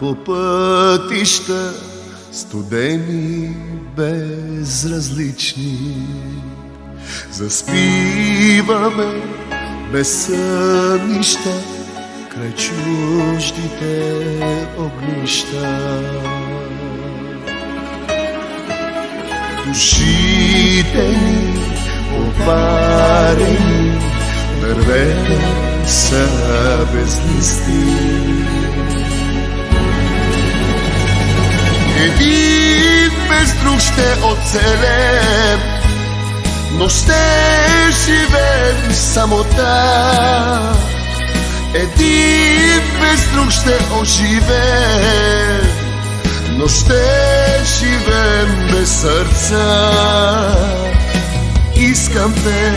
по пътища студени, безразлични. Заспиваме без сънища край чуждите огнища. Душите ни опарени, дървета са без листи. Един без друг ще оцелем, но ще живеем в самота. Един без друг ще оживеем, но ще живеем без сърца. Искам те,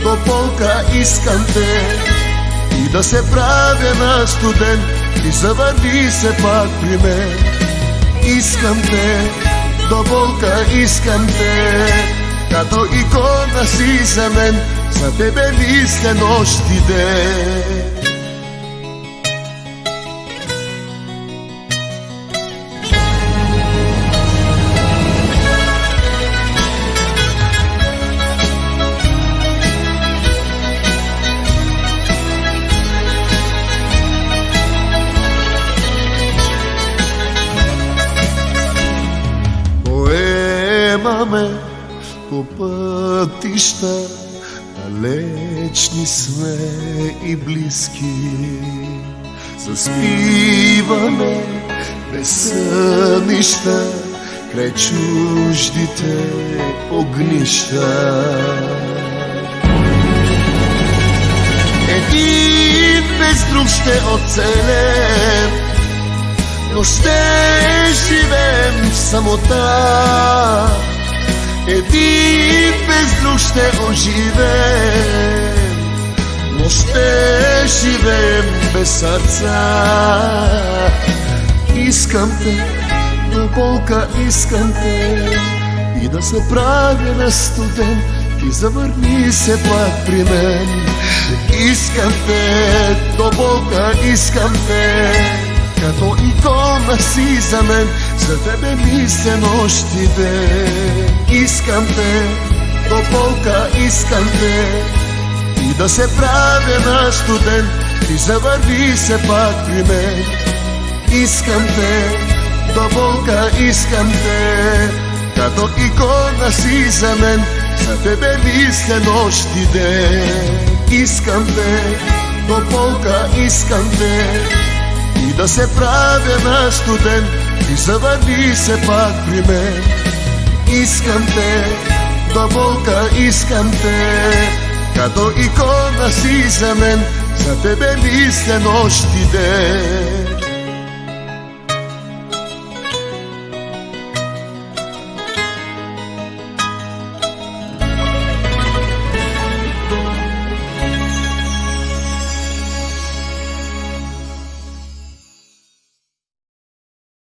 тополка, искам те, и да се правя на студент, и завърни се пак при мен. Искам те, тополка, искам те, като икона си за мен, за тебе мисля нощ и ден. Поемаме по пътища, далечни сме и близки. Заспиваме без сънища край чуждите огнища. Един без друг ще оцелем, но ще живеем в самота. Един без друг ще оживеем, но ще живеем без сърца. Искам те, тополка, искам те, и да се правя на студент, и завърни се пак при мен. Искам те, тополка, искам те, като икона си за мен, за тебе мисля нощ и ден. Искам те, тополка, искам те, и да се правя на студент, и завърни се пак при мен. Искам те, тополка, искам те, като икона си за мен, за тебе мисля нощ и ден. Искам те, тополка, искам те, и да се правя на студент, и завърни се пак при мен. Искам те, тополка, искам те, като икона си за мен, за тебе мисля нощ и ден.